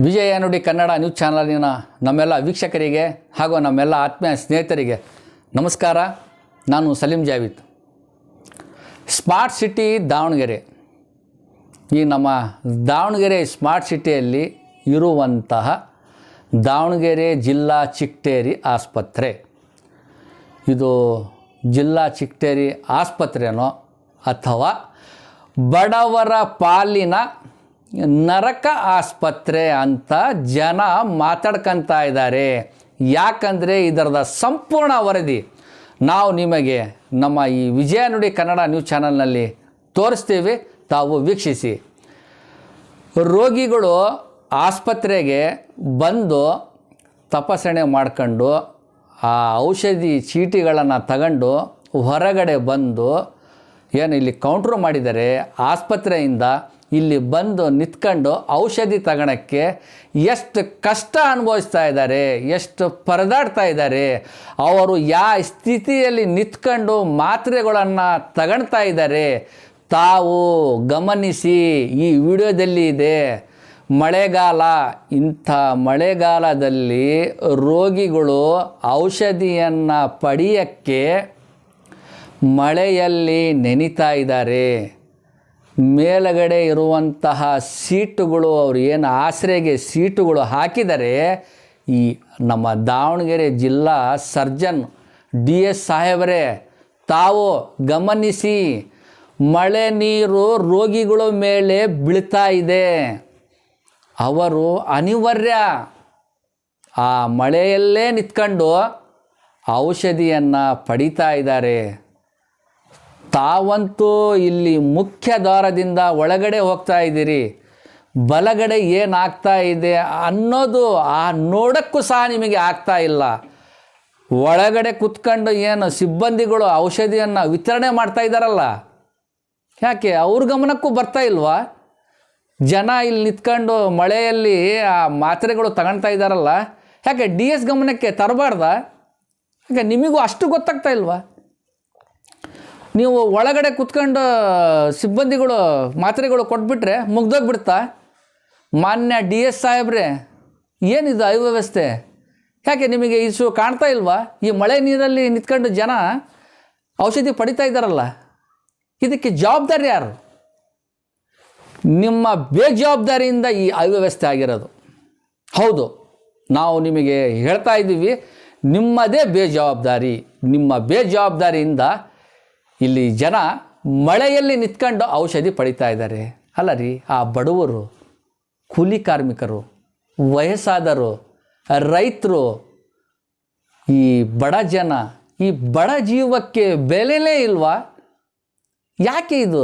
ವಿಜಯ ನುಡಿ ಕನ್ನಡ ನ್ಯೂಸ್ ಚಾನಲಿನ ನಮ್ಮೆಲ್ಲ ವೀಕ್ಷಕರಿಗೆ ಹಾಗೂ ನಮ್ಮೆಲ್ಲ ಆತ್ಮೀಯ ಸ್ನೇಹಿತರಿಗೆ ನಮಸ್ಕಾರ. ನಾನು ಸಲೀಂ ಜಾವೀದ್. ಸ್ಮಾರ್ಟ್ ಸಿಟಿ ದಾವಣಗೆರೆ, ಈ ನಮ್ಮ ದಾವಣಗೆರೆ ಸ್ಮಾರ್ಟ್ ಸಿಟಿಯಲ್ಲಿ ಇರುವಂತಹ ದಾವಣಗೆರೆ ಜಿಲ್ಲಾ ಚಿಗಟೇರಿ ಆಸ್ಪತ್ರೆ, ಇದು ಜಿಲ್ಲಾ ಚಿಗಟೇರಿ ಆಸ್ಪತ್ರೆನೋ ಅಥವಾ ಬಡವರ ಪಾಲಿನ ನರಕ ಆಸ್ಪತ್ರೆ ಅಂತ ಜನ ಮಾತಾಡ್ಕೊತ ಇದ್ದಾರೆ. ಯಾಕಂದರೆ ಇದರದ ಸಂಪೂರ್ಣ ವರದಿ ನಾವು ನಿಮಗೆ ನಮ್ಮ ಈ ವಿಜಯ ನುಡಿ ಕನ್ನಡ ನ್ಯೂಸ್ ಚಾನಲ್ನಲ್ಲಿ ತೋರಿಸ್ತೀವಿ, ತಾವು ವೀಕ್ಷಿಸಿ. ರೋಗಿಗಳು ಆಸ್ಪತ್ರೆಗೆ ಬಂದು ತಪಾಸಣೆ ಮಾಡ್ಕೊಂಡು ಆ ಔಷಧಿ ಚೀಟಿಗಳನ್ನು ತಗೊಂಡು ಹೊರಗಡೆ ಬಂದು ಏನು ಇಲ್ಲಿ ಕೌಂಟ್ರು ಮಾಡಿದ್ದಾರೆ, ಆಸ್ಪತ್ರೆಯಿಂದ ಇಲ್ಲಿ ಬಂದು ನಿಂತ್ಕೊಂಡು ಔಷಧಿ ತಗೊಳಕ್ಕೆ ಎಷ್ಟು ಕಷ್ಟ ಅನುಭವಿಸ್ತಾ ಇದ್ದಾರೆ, ಎಷ್ಟು ಪರದಾಡ್ತಾ ಇದ್ದಾರೆ. ಅವರು ಯಾವ ಸ್ಥಿತಿಯಲ್ಲಿ ನಿಂತ್ಕೊಂಡು ಮಾತ್ರೆಗಳನ್ನು ತಗೊಳ್ತಾ ಇದ್ದಾರೆ ತಾವು ಗಮನಿಸಿ. ಈ ವಿಡಿಯೋದಲ್ಲಿ ಇದೆ. ಮಳೆಗಾಲ, ಇಂಥ ಮಳೆಗಾಲದಲ್ಲಿ ರೋಗಿಗಳು ಔಷಧಿಯನ್ನು ಪಡೆಯೋಕ್ಕೆ ಮಳೆಯಲ್ಲಿ ನೆನೀತಾ ಇದ್ದಾರೆ. ಮೇಲುಗಡೆ ಇರುವಂತಹ ಸೀಟುಗಳು, ಅವರು ಏನು ಆಸರೆಗೆ ಸೀಟುಗಳು ಹಾಕಿದರೆ, ಈ ನಮ್ಮ ದಾವಣಗೆರೆ ಜಿಲ್ಲಾ ಸರ್ಜನ್ DS ಸಾಹೇಬರೇ ತಾವು ಗಮನಿಸಿ. ಮಳೆ ನೀರು ರೋಗಿಗಳ ಮೇಲೆ ಬೀಳ್ತಾ ಇದೆ. ಅವರು ಅನಿವಾರ್ಯ ಆ ಮಳೆಯಲ್ಲೇ ನಿಂತ್ಕೊಂಡು ಔಷಧಿಯನ್ನು ಪಡಿತಾ ಇದ್ದಾರೆ. ತಾವಂತೂ ಇಲ್ಲಿ ಮುಖ್ಯ ದ್ವಾರದಿಂದ ಒಳಗಡೆ ಹೋಗ್ತಾ ಇದ್ದೀರಿ, ಬಲಗಡೆ ಏನಾಗ್ತಾ ಇದೆ ಅನ್ನೋದು ನೋಡೋಕ್ಕೂ ಸಹ ನಿಮಗೆ ಆಗ್ತಾ ಇಲ್ಲ. ಒಳಗಡೆ ಕೂತ್ಕೊಂಡು ಏನು ಸಿಬ್ಬಂದಿಗಳು ಔಷಧಿಯನ್ನು ವಿತರಣೆ ಮಾಡ್ತಾ ಇದ್ದಾರಲ್ಲ, ಯಾಕೆ ಅವ್ರ ಗಮನಕ್ಕೂ ಬರ್ತಾ ಇಲ್ವಾ? ಜನ ಇಲ್ಲಿ ನಿಂತ್ಕೊಂಡು ಮಳೆಯಲ್ಲಿ ಆ ಮಾತ್ರೆಗಳು ತಗೊಳ್ತಾ ಇದ್ದಾರಲ್ಲ, ಯಾಕೆ DS ಗಮನಕ್ಕೆ ತರಬಾರ್ದ? ಯಾಕೆ ನಿಮಗೂ ಅಷ್ಟು ಗೊತ್ತಾಗ್ತಾ ಇಲ್ವಾ? ನೀವು ಒಳಗಡೆ ಕೂತ್ಕೊಂಡು ಸಿಬ್ಬಂದಿಗಳು ಮಾತ್ರೆಗಳು ಕೊಟ್ಬಿಟ್ರೆ ಮುಗ್ದೋಗ್ಬಿಡ್ತಾ? ಮಾನ್ಯ DS ಸಾಹೇಬ್ರೆ, ಏನಿದು ಅವ್ಯವಸ್ಥೆ? ಯಾಕೆ ನಿಮಗೆ ಇಷ್ಟು ಕಾಣ್ತಾ ಇಲ್ವಾ? ಈ ಮಳೆ ನೀರಲ್ಲಿ ನಿಂತ್ಕೊಂಡು ಜನ ಔಷಧಿ ಪಡಿತಾ ಇದ್ದಾರಲ್ಲ, ಇದಕ್ಕೆ ಜವಾಬ್ದಾರಿ ಯಾರು? ನಿಮ್ಮ ಬೇಜವಾಬ್ದಾರಿಯಿಂದ ಈ ಅವ್ಯವಸ್ಥೆ ಆಗಿರೋದು. ಹೌದು, ನಾವು ನಿಮಗೆ ಹೇಳ್ತಾ ಇದ್ದೀವಿ, ನಿಮ್ಮದೇ ಬೇಜವಾಬ್ದಾರಿ. ನಿಮ್ಮ ಬೇಜವಾಬ್ದಾರಿಯಿಂದ ಇಲ್ಲಿ ಜನ ಮಳೆಯಲ್ಲಿ ನಿಂತ್ಕೊಂಡು ಔಷಧಿ ಪಡಿತಾ ಇದ್ದಾರೆ. ಅಲ್ಲ ರೀ, ಆ ಬಡವರು, ಕೂಲಿ ಕಾರ್ಮಿಕರು, ವಯಸ್ಸಾದರು, ರೈತರು, ಈ ಬಡ ಜನ, ಈ ಬಡ ಜೀವಕ್ಕೆ ಬೆಲೆನೇ ಇಲ್ವಾ? ಯಾಕೆ ಇದು?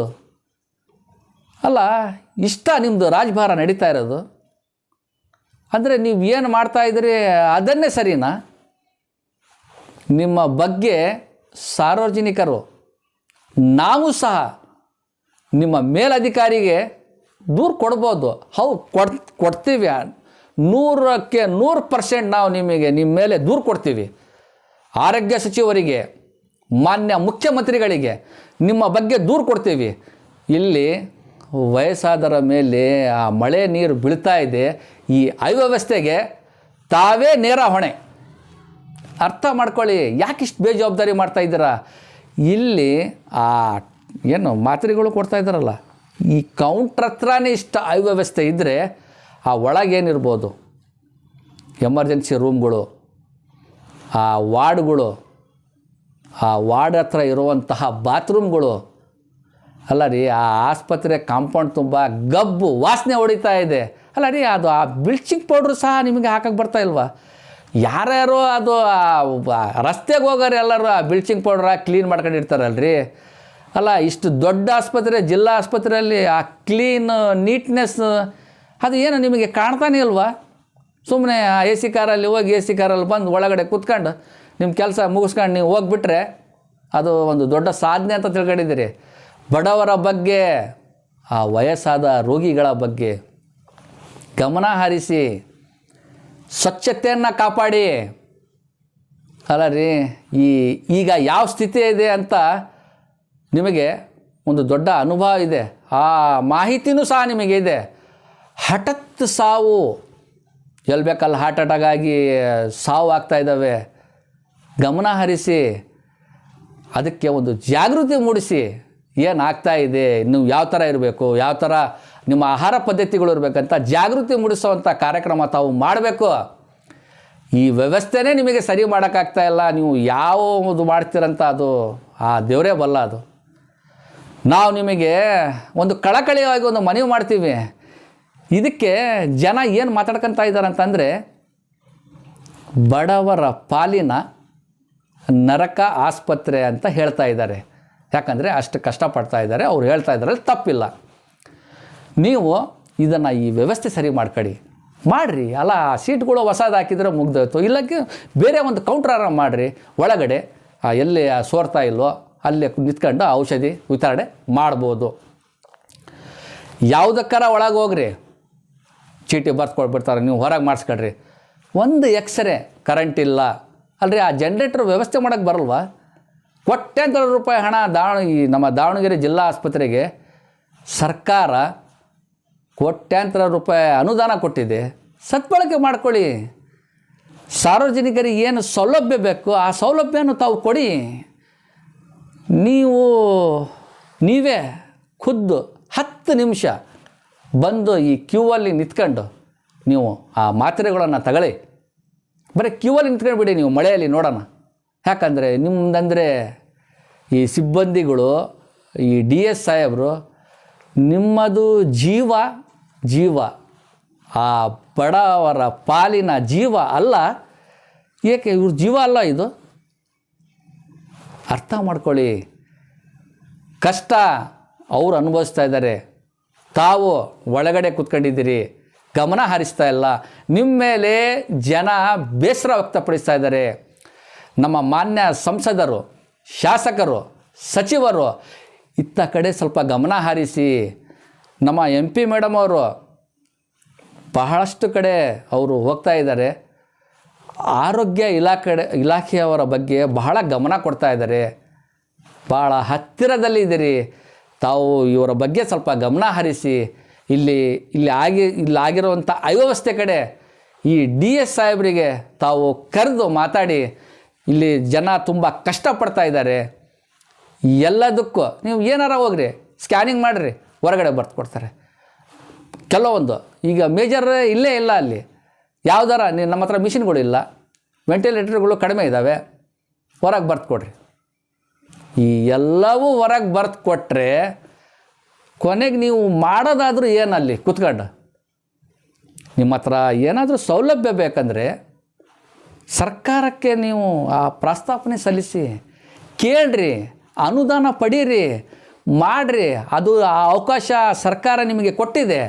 ಅಲ್ಲ, ಇಷ್ಟ ನಿಮ್ಮದು ರಾಜಭಾರ ನಡೀತಾ ಇರೋದು ಅಂದರೆ ನೀವು ಏನು ಮಾಡ್ತಾಯಿದ್ರಿ ಅದನ್ನೇ ಸರಿನಾ? ನಿಮ್ಮ ಬಗ್ಗೆ ಸಾರ್ವಜನಿಕರು, ನಾವು ಸಹ ನಿಮ್ಮ ಮೇಲಧಿಕಾರಿಗೆ ದೂರು ಕೊಡ್ಬೋದು. ಕೊಡ್ತೀವಿ. 100ಕ್ಕೆ 100% ನಾವು ನಿಮ್ಮ ಮೇಲೆ ದೂರು ಕೊಡ್ತೀವಿ. ಆರೋಗ್ಯ ಸಚಿವರಿಗೆ, ಮಾನ್ಯ ಮುಖ್ಯಮಂತ್ರಿಗಳಿಗೆ ನಿಮ್ಮ ಬಗ್ಗೆ ದೂರು ಕೊಡ್ತೀವಿ. ಇಲ್ಲಿ ವಯಸ್ಸಾದರ ಮೇಲೆ ಆ ಮಳೆ ನೀರು ಬೀಳ್ತಾ ಇದೆ. ಈ ಅವ್ಯವಸ್ಥೆಗೆ ತಾವೇ ನೇರ ಹೊಣೆ. ಅರ್ಥ ಮಾಡ್ಕೊಳ್ಳಿ, ಯಾಕಿಷ್ಟು ಬೇಜವಾಬ್ದಾರಿ ಮಾಡ್ತಾ ಇದ್ದೀರಾ? ಇಲ್ಲಿ ಆ ಏನು ಮಾತ್ರೆಗಳು ಕೊಡ್ತಾ ಇದ್ದಾರಲ್ಲ, ಈ ಕೌಂಟ್ರ್ ಹತ್ರನೇ ಇಷ್ಟ ಅವ್ಯವಸ್ಥೆ ಇದ್ದರೆ ಆ ಒಳಗೇನಿರ್ಬೋದು? ಎಮರ್ಜೆನ್ಸಿ ರೂಮ್ಗಳು, ಆ ವಾರ್ಡ್ಗಳು, ಆ ವಾರ್ಡ್ ಹತ್ರ ಇರುವಂತಹ ಬಾತ್ರೂಮ್ಗಳು, ಅಲ್ಲ ರೀ, ಆ ಆಸ್ಪತ್ರೆ ಕಾಂಪೌಂಡ್ ತುಂಬ ಗಬ್ಬು ವಾಸನೆ ಹೊಡಿತಾ ಇದೆ. ಅಲ್ಲ ರೀ, ಅದು ಆ ಬ್ಲೀಚಿಂಗ್ ಪೌಡ್ರು ಸಹ ನಿಮಗೆ ಹಾಕಕ್ಕೆ ಬರ್ತಾ ಇಲ್ವಾ? ಯಾರ್ಯಾರೋ ಅದು ರಸ್ತೆಗೆ ಹೋಗೋರು ಎಲ್ಲರೂ ಆ ಬ್ಲೀಚಿಂಗ್ ಪೌಡ್ರ್ ಕ್ಲೀನ್ ಮಾಡ್ಕೊಂಡಿರ್ತಾರಲ್ರಿ. ಅಲ್ಲ, ಇಷ್ಟು ದೊಡ್ಡ ಆಸ್ಪತ್ರೆ, ಜಿಲ್ಲಾ ಆಸ್ಪತ್ರೆಯಲ್ಲಿ ಆ ಕ್ಲೀನ್ ನೀಟ್ನೆಸ್ ಅದು ಏನು ನಿಮಗೆ ಕಾಣ್ತಾನೆ ಇಲ್ವಾ? ಸುಮ್ಮನೆ AC ಕಾರಲ್ಲಿ ಹೋಗಿ AC ಕಾರಲ್ಲಿ ಬಂದು ಒಳಗಡೆ ಕೂತ್ಕೊಂಡು ನಿಮ್ಮ ಕೆಲಸ ಮುಗಿಸ್ಕೊಂಡು ನೀವು ಹೋಗ್ಬಿಟ್ರೆ ಅದು ಒಂದು ದೊಡ್ಡ ಸಾಧನೆ ಅಂತ ತಿಳ್ಕೊಂಡಿದ್ದೀರಿ. ಬಡವರ ಬಗ್ಗೆ, ಆ ವಯಸ್ಸಾದ ರೋಗಿಗಳ ಬಗ್ಗೆ ಗಮನ ಹರಿಸಿ, ಸ್ವಚ್ಛತೆಯನ್ನು ಕಾಪಾಡಿ. ಅಲ್ಲ ರೀ, ಈಗ ಯಾವ ಸ್ಥಿತಿ ಇದೆ ಅಂತ ನಿಮಗೆ ಒಂದು ದೊಡ್ಡ ಅನುಭವ ಇದೆ, ಆ ಮಾಹಿತಿನೂ ಸಹ ನಿಮಗೆ ಇದೆ. ಹಠಾತ್ ಸಾವು ಎಲ್ಲಿ ಬೇಕಲ್ಲಿ ಹಾರ್ಟ್ ಅಟ್ಯಾಕ್ ಆಗಿ ಸಾವು ಆಗ್ತಾ ಇದ್ದಾವೆ. ಗಮನ ಹರಿಸಿ ಅದಕ್ಕೆ ಒಂದು ಜಾಗೃತಿ ಮೂಡಿಸಿ ಏನಾಗ್ತಾ ಇದೆ, ನೀವು ಯಾವ ಥರ ಇರಬೇಕು, ಯಾವ ಥರ ನಿಮ್ಮ ಆಹಾರ ಪದ್ಧತಿಗಳು ಇರಬೇಕಂತ ಜಾಗೃತಿ ಮೂಡಿಸುವಂಥ ಕಾರ್ಯಕ್ರಮ ತಾವು ಮಾಡಬೇಕು. ಈ ವ್ಯವಸ್ಥೆನೇ ನಿಮಗೆ ಸರಿ ಮಾಡೋಕ್ಕಾಗ್ತಾ ಇಲ್ಲ, ನೀವು ಯಾವುದು ಮಾಡ್ತೀರಂತ ಅದು ಆ ದೇವರೇ ಬಲ್ಲ. ಅದು ನಾವು ನಿಮಗೆ ಒಂದು ಕಳಕಳಿಯಾಗಿ ಒಂದು ಮನವಿ ಮಾಡ್ತೀವಿ. ಇದಕ್ಕೆ ಜನ ಏನು ಮಾತಾಡ್ಕೊತಾ ಇದ್ದಾರೆ ಅಂತಂದರೆ, ಬಡವರ ಪಾಲಿನ ನರಕ ಆಸ್ಪತ್ರೆ ಅಂತ ಹೇಳ್ತಾ ಇದ್ದಾರೆ. ಯಾಕಂದರೆ ಅಷ್ಟು ಕಷ್ಟಪಡ್ತಾ ಇದ್ದಾರೆ, ಅವ್ರು ಹೇಳ್ತಾ ಇದ್ದಾರೆ, ತಪ್ಪಿಲ್ಲ. ನೀವು ಇದನ್ನು ಈ ವ್ಯವಸ್ಥೆ ಸರಿ ಮಾಡ್ಕೊಳ್ಳಿ, ಮಾಡಿರಿ. ಅಲ್ಲ, ಸೀಟ್ಗಳು ಹೊಸದು ಹಾಕಿದರೆ ಮುಗ್ದೋಯ್ತು, ಇಲ್ಲಕ್ಕೆ ಬೇರೆ ಒಂದು ಕೌಂಟ್ರಾರ ಮಾಡಿರಿ. ಒಳಗಡೆ ಎಲ್ಲಿ ಸೋರ್ತಾ ಇಲ್ವೋ ಅಲ್ಲೇ ನಿಂತ್ಕೊಂಡು ಔಷಧಿ ವಿತರಣೆ ಮಾಡ್ಬೋದು. ಯಾವುದಕ್ಕಾರ ಒಳಗೆ ಹೋಗ್ರಿ, ಚೀಟಿ ಬರ್ಸ್ಕೊಳ್ಬಿಡ್ತಾರೆ, ನೀವು ಹೊರಗೆ ಮಾಡಿಸ್ಕೊಳ್ರಿ. ಒಂದು ಎಕ್ಸ್ರೇ ಕರೆಂಟ್ ಇಲ್ಲ ಅಲ್ರಿ, ಆ ಜನ್ರೇಟ್ರ್ ವ್ಯವಸ್ಥೆ ಮಾಡೋಕ್ಕೆ ಬರಲ್ವಾ? ಕೋಟ್ಯಾಂತರ ರೂಪಾಯಿ ಹಣ ನಮ್ಮ ದಾವಣಗೆರೆ ಜಿಲ್ಲಾ ಆಸ್ಪತ್ರೆಗೆ ಸರ್ಕಾರ ಕೋಟ್ಯಾಂತರ ರೂಪಾಯಿ ಅನುದಾನ ಕೊಟ್ಟಿದೆ. ಸದ್ಬಳಕೆ ಮಾಡ್ಕೊಳ್ಳಿ. ಸಾರ್ವಜನಿಕರಿಗೆ ಏನು ಸೌಲಭ್ಯ ಬೇಕು ಆ ಸೌಲಭ್ಯವನ್ನು ತಾವು ಕೊಡಿ. ನೀವೇ ಖುದ್ದು 10 ನಿಮಿಷ ಬಂದು ಈ ಕ್ಯೂವಲ್ಲಿ ನಿಂತ್ಕೊಂಡು ನೀವು ಆ ಮಾತ್ರೆಗಳನ್ನು ತಗೊಳ್ಳಿ. ಬರೀ ಕ್ಯೂವಲ್ಲಿ ನಿಂತ್ಕೊಂಡು ಬಿಡಿ, ನೀವು ಮಳೆಯಲ್ಲಿ ನೋಡೋಣ. ಯಾಕಂದರೆ ನಿಮ್ಮದಂದರೆ ಈ ಸಿಬ್ಬಂದಿಗಳು, ಈ DS ಸಾಹೇಬರು, ನಿಮ್ಮದು ಜೀವ ಆ ಬಡವರ ಪಾಲಿನ ಜೀವ ಅಲ್ಲ. ಏಕೆ ಇವ್ರ ಜೀವ ಅಲ್ಲ ಇದು? ಅರ್ಥ ಮಾಡ್ಕೊಳ್ಳಿ. ಕಷ್ಟ ಅವರು ಅನುಭವಿಸ್ತಾ ಇದ್ದಾರೆ, ತಾವು ಒಳಗಡೆ ಕೂತ್ಕೊಂಡಿದ್ದೀರಿ, ಗಮನ ಹರಿಸ್ತಾ ಇಲ್ಲ. ನಿಮ್ಮ ಮೇಲೆ ಜನ ಬೇಸರ ವ್ಯಕ್ತಪಡಿಸ್ತಾ ಇದ್ದಾರೆ. ನಮ್ಮ ಮಾನ್ಯ ಸಂಸದರು, ಶಾಸಕರು, ಸಚಿವರು ಇತ್ತ ಕಡೆ ಸ್ವಲ್ಪ ಗಮನ ಹರಿಸಿ. ನಮ್ಮ MP ಮೇಡಮ್ ಅವರು ಬಹಳಷ್ಟು ಕಡೆ ಅವರು ಹೋಗ್ತಾ ಇದ್ದಾರೆ. ಆರೋಗ್ಯ ಇಲಾಖೆಯವರ ಬಗ್ಗೆ ಬಹಳ ಗಮನ ಕೊಡ್ತಾ ಇದ್ದಾರೆ. ಭಾಳ ಹತ್ತಿರದಲ್ಲಿ ಇದ್ದೀರಿ. ತಾವು ಇವರ ಬಗ್ಗೆ ಸ್ವಲ್ಪ ಗಮನ ಹರಿಸಿ. ಇಲ್ಲಾಗಿರುವಂಥ ಅವ್ಯವಸ್ಥೆ ಕಡೆ ಈ DS ಸಾಹೇಬರಿಗೆ ತಾವು ಕರೆದು ಮಾತಾಡಿ. ಇಲ್ಲಿ ಜನ ತುಂಬ ಕಷ್ಟಪಡ್ತಾ ಇದ್ದಾರೆ. ಎಲ್ಲದಕ್ಕೂ ನೀವು ಏನಾರ ಹೋಗ್ರಿ, ಸ್ಕ್ಯಾನಿಂಗ್ ಮಾಡಿರಿ, ಹೊರಗಡೆ ಬರ್ತು ಕೊಡ್ತಾರೆ. ಕೆಲವೊಂದು ಈಗ ಮೇಜರ್ ಇಲ್ಲೇ ಇಲ್ಲ, ಅಲ್ಲಿ ಯಾವ್ದಾರ ನಮ್ಮ ಹತ್ರ ಮಿಷಿನ್ಗಳಿಲ್ಲ, ವೆಂಟಿಲೇಟರ್ಗಳು ಕಡಿಮೆ ಇದ್ದಾವೆ, ಹೊರಗೆ ಬರ್ತು ಕೊಡ್ರಿ. ಈ ಎಲ್ಲವೂ ಹೊರಗೆ ಬರ್ತು ಕೊಟ್ಟರೆ ಕೊನೆಗೆ ನೀವು ಮಾಡೋದಾದರೂ ಏನಲ್ಲಿ ಕೂತ್ಕೊಂಡು? ನಿಮ್ಮ ಹತ್ರ ಏನಾದರೂ ಸೌಲಭ್ಯ ಬೇಕಂದರೆ ಸರ್ಕಾರಕ್ಕೆ ನೀವು ಆ ಪ್ರಸ್ತಾವನೆ ಸಲ್ಲಿಸಿ, ಕೇಳ್ರಿ, ಅನುದಾನ ಪಡೀರಿ, ಮಾಡಿರಿ. ಅದು ಆ ಅವಕಾಶ ಸರ್ಕಾರ ನಿಮಗೆ ಕೊಟ್ಟಿದೆ,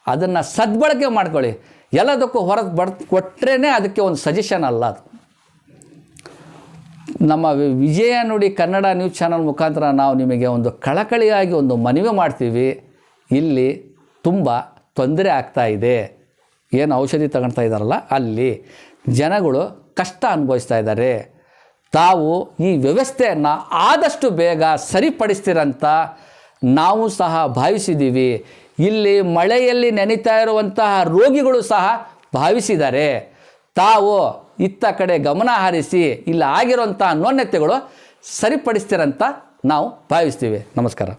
ಅದನ್ನು ಸದ್ಬಳಕೆ ಮಾಡ್ಕೊಳ್ಳಿ. ಎಲ್ಲದಕ್ಕೂ ಹೊರಗೆ ಕೊಟ್ಟರೆ ಅದಕ್ಕೆ ಒಂದು ಸಜೆಷನ್ ಅಲ್ಲ ಅದು. ನಮ್ಮ ವಿಜಯ ನುಡಿ ಕನ್ನಡ ನ್ಯೂಸ್ ಚಾನಲ್ ಮುಖಾಂತರ ನಾವು ನಿಮಗೆ ಒಂದು ಕಳಕಳಿಯಾಗಿ ಒಂದು ಮನವಿ ಮಾಡ್ತೀವಿ. ಇಲ್ಲಿ ತುಂಬ ತೊಂದರೆ ಆಗ್ತಾ ಇದೆ. ಏನು ಔಷಧಿ ತಗೊಳ್ತಾ ಇದ್ದಾರಲ್ಲ, ಅಲ್ಲಿ ಜನಗಳು ಕಷ್ಟ ಅನುಭವಿಸ್ತಾ ಇದ್ದಾರೆ. ತಾವು ಈ ವ್ಯವಸ್ಥೆಯನ್ನು ಆದಷ್ಟು ಬೇಗ ಸರಿಪಡಿಸ್ತೀರಂತ ನಾವು ಸಹ ಭಾವಿಸಿದ್ದೀವಿ. ಇಲ್ಲಿ ಮಳೆಯಲ್ಲಿ ನೆನೀತಾ ಇರುವಂತಹ ರೋಗಿಗಳು ಸಹ ಭಾವಿಸಿದ್ದಾರೆ. ತಾವು ಇತ್ತ ಕಡೆ ಗಮನ ಹರಿಸಿ ಇಲ್ಲಿ ಆಗಿರುವಂಥ ನ್ಯೂನತೆಗಳು ಸರಿಪಡಿಸ್ತೀರಂತ ನಾವು ಭಾವಿಸ್ತೀವಿ. ನಮಸ್ಕಾರ.